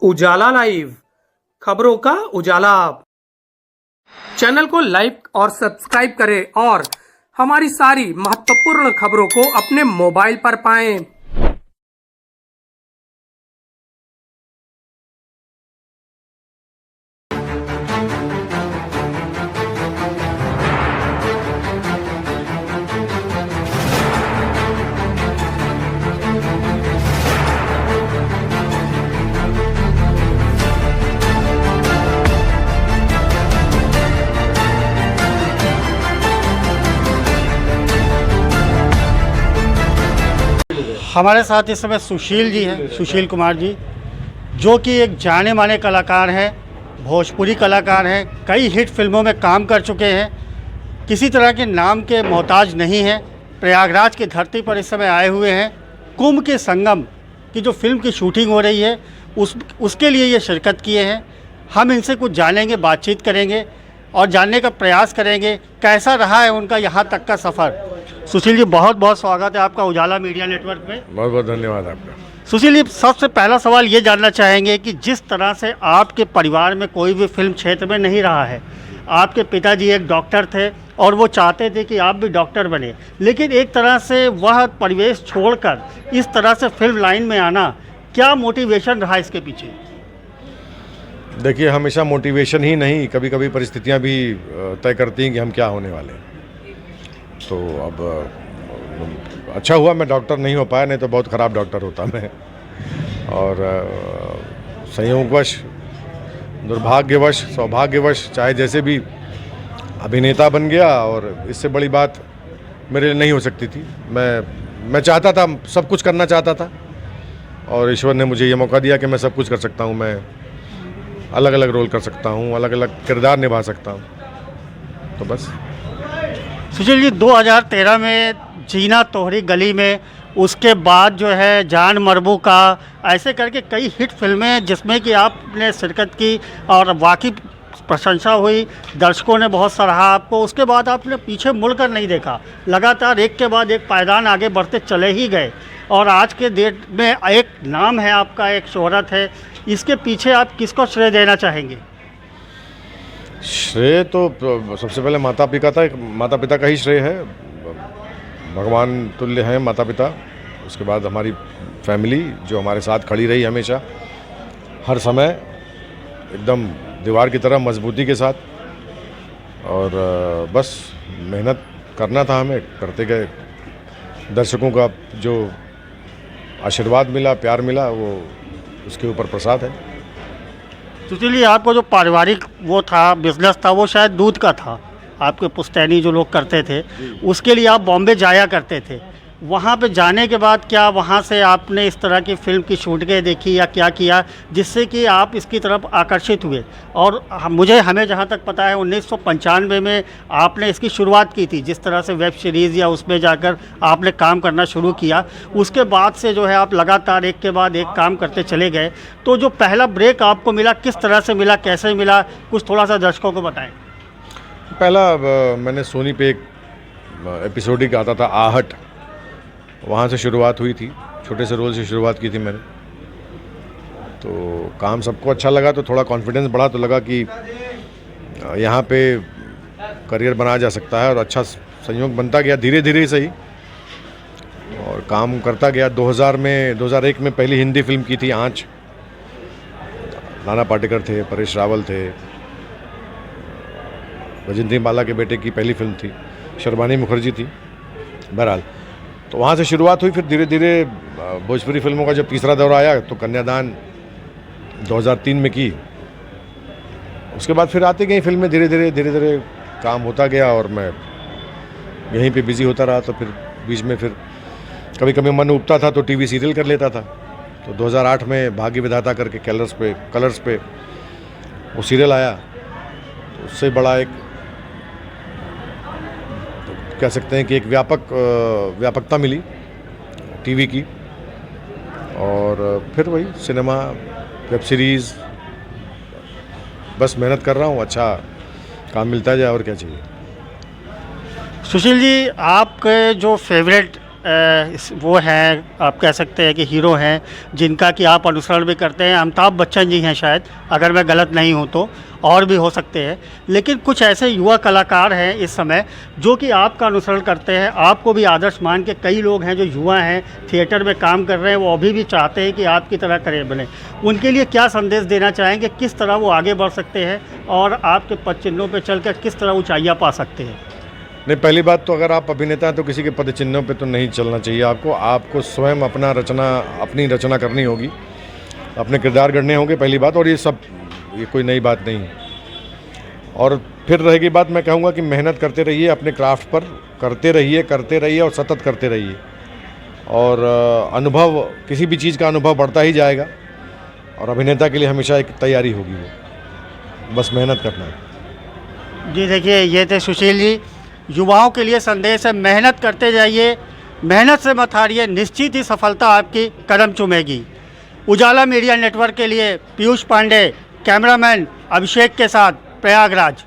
उजाला live, खबरों का उजाला। Channel को लाइक और सब्सक्राइब करें और हमारी सारी महत्वपूर्ण खबरों को अपने मोबाइल पर पाएं। हमारे साथ इस समय सुशील जी हैं, सुशील कुमार जी, जो कि एक जाने माने कलाकार हैं, भोजपुरी कलाकार हैं, कई हिट फिल्मों में काम कर चुके हैं, किसी तरह के नाम के मोहताज नहीं हैं। प्रयागराज की धरती पर इस समय आए हुए हैं। कुंभ के संगम की जो फिल्म की शूटिंग हो रही है उसके लिए ये शिरकत किए हैं। हम इनसे कुछ जानेंगे, बातचीत करेंगे और जानने का प्रयास करेंगे कैसा रहा है उनका यहाँ तक का सफ़र। सुशील जी, बहुत बहुत स्वागत है आपका उजाला मीडिया नेटवर्क में। बहुत बहुत धन्यवाद आपका। सुशील जी, सबसे पहला सवाल ये जानना चाहेंगे कि जिस तरह से आपके परिवार में कोई भी फिल्म क्षेत्र में नहीं रहा है, आपके पिताजी एक डॉक्टर थे और वो चाहते थे कि आप भी डॉक्टर बने, लेकिन एक तरह से वह परिवेश छोड़कर इस तरह से फिल्म लाइन में आना, क्या मोटिवेशन रहा इसके पीछे? देखिए, हमेशा मोटिवेशन ही नहीं, कभी कभी परिस्थितियां भी तय करती हैं कि हम क्या होने वाले हैं। तो अब अच्छा हुआ मैं डॉक्टर नहीं हो पाया, नहीं तो बहुत ख़राब डॉक्टर होता मैं। और संयोगवश, दुर्भाग्यवश, सौभाग्यवश, चाहे जैसे भी, अभिनेता बन गया और इससे बड़ी बात मेरे लिए नहीं हो सकती थी। मैं चाहता था, सब कुछ करना चाहता था और ईश्वर ने मुझे ये मौका दिया कि मैं सब कुछ कर सकता हूँ। मैं अलग अलग रोल कर सकता हूँ, अलग अलग किरदार निभा सकता हूँ। तो बस। सुशील जी, 2013 में जीना तोहरी गली में, उसके बाद जो है जान मरबू का, ऐसे करके कई हिट फिल्में जिसमें कि आपने शिरकत की और वाकई प्रशंसा हुई, दर्शकों ने बहुत सराहा आपको। उसके बाद आपने पीछे मुड़कर नहीं देखा, लगातार एक के बाद एक पायदान आगे बढ़ते चले ही गए और आज के डेट में एक नाम है आपका, एक शोहरत है। इसके पीछे आप किसको श्रेय देना चाहेंगे? श्रेय तो सबसे पहले माता पिता का ही श्रेय है। भगवान तुल्य हैं माता पिता। उसके बाद हमारी फैमिली जो हमारे साथ खड़ी रही हमेशा, हर समय एकदम दीवार की तरह मजबूती के साथ। और बस मेहनत करना था हमें, करते गए। दर्शकों का जो आशीर्वाद मिला, प्यार मिला, वो उसके ऊपर प्रसाद है। तो चलिए, आपको जो पारिवारिक वो था, बिजनेस था, वो शायद दूध का था, आपके पुश्तैनी जो लोग करते थे, उसके लिए आप बॉम्बे जाया करते थे। वहाँ पे जाने के बाद क्या वहाँ से आपने इस तरह की फ़िल्म की शूटिंगें देखी या क्या किया जिससे कि आप इसकी तरफ आकर्षित हुए? और हमें जहाँ तक पता है 1995 में आपने इसकी शुरुआत की थी, जिस तरह से वेब सीरीज़ या उसमें जाकर आपने काम करना शुरू किया। उसके बाद से जो है आप लगातार एक के बाद एक काम करते चले गए। तो जो पहला ब्रेक आपको मिला, किस तरह से मिला, कैसे मिला, कुछ थोड़ा सा दर्शकों को बताएँ। पहला मैंने सोनी पे एक एपिसोडिक आता था, आहट, वहाँ से शुरुआत हुई थी। छोटे से रोल से शुरुआत की थी मैंने। तो काम सबको अच्छा लगा, तो थोड़ा कॉन्फिडेंस बढ़ा, तो लगा कि यहाँ पे करियर बनाया जा सकता है और अच्छा संयोग बनता गया, धीरे धीरे ही सही, और काम करता गया। 2001 में पहली हिंदी फिल्म की थी, आँच। नाना पाटेकर थे, परेश रावल थे, वैजयंती माला के बेटे की पहली फिल्म थी, शर्बानी मुखर्जी थी। बहरहाल, तो वहाँ से शुरुआत हुई। फिर धीरे धीरे भोजपुरी फिल्मों का जब तीसरा दौर आया तो कन्यादान 2003 में की। उसके बाद फिर आती गई फिल्में, धीरे धीरे काम होता गया और मैं यहीं पे बिज़ी होता रहा। तो फिर बीच में फिर कभी कभी मन उबता था तो टीवी सीरियल कर लेता था। तो 2008 में भाग्य विधाता करके कलर्स पे वो सीरियल आया। तो उससे बड़ा एक, कह सकते हैं कि एक व्यापकता मिली टीवी की। और फिर वही सिनेमा, वेब सीरीज़, बस मेहनत कर रहा हूँ, अच्छा काम मिलता जाए, और क्या चाहिए। सुशील जी, आपके जो फेवरेट वो हैं, आप कह सकते हैं कि हीरो हैं जिनका कि आप अनुसरण भी करते हैं। अमिताभ बच्चन जी हैं शायद, अगर मैं गलत नहीं हूँ तो, और भी हो सकते हैं। लेकिन कुछ ऐसे युवा कलाकार हैं इस समय जो कि आपका अनुसरण करते हैं, आपको भी आदर्श मान के कई लोग हैं जो युवा हैं, थिएटर में काम कर रहे हैं, वो अभी भी चाहते हैं कि आपकी तरह करियर बने। उनके लिए क्या संदेश देना चाहेंगे, किस तरह वो आगे बढ़ सकते हैं और आपके पद चिन्हों पर चल कर किस तरह ऊँचाइयाँ पा सकते हैं? नहीं, पहली बात तो अगर आप अभिनेता हैं तो किसी के पद चिन्हों पे तो नहीं चलना चाहिए आपको स्वयं अपनी रचना करनी होगी, अपने किरदार गढ़ने होंगे पहली बात। और ये कोई नई बात नहीं है। और फिर रहेगी बात, मैं कहूँगा कि मेहनत करते रहिए, अपने क्राफ्ट पर करते रहिए और सतत करते रहिए। और अनुभव, किसी भी चीज़ का अनुभव बढ़ता ही जाएगा और अभिनेता के लिए हमेशा एक तैयारी होगी, वो बस मेहनत करना है। जी देखिए, ये थे सुशील जी। युवाओं के लिए संदेश है, मेहनत करते जाइए, मेहनत से मत हारिए, निश्चित ही सफलता आपकी कदम चूमेगी। उजाला मीडिया नेटवर्क के लिए पीयूष पांडे, कैमरामैन अभिषेक के साथ प्रयागराज।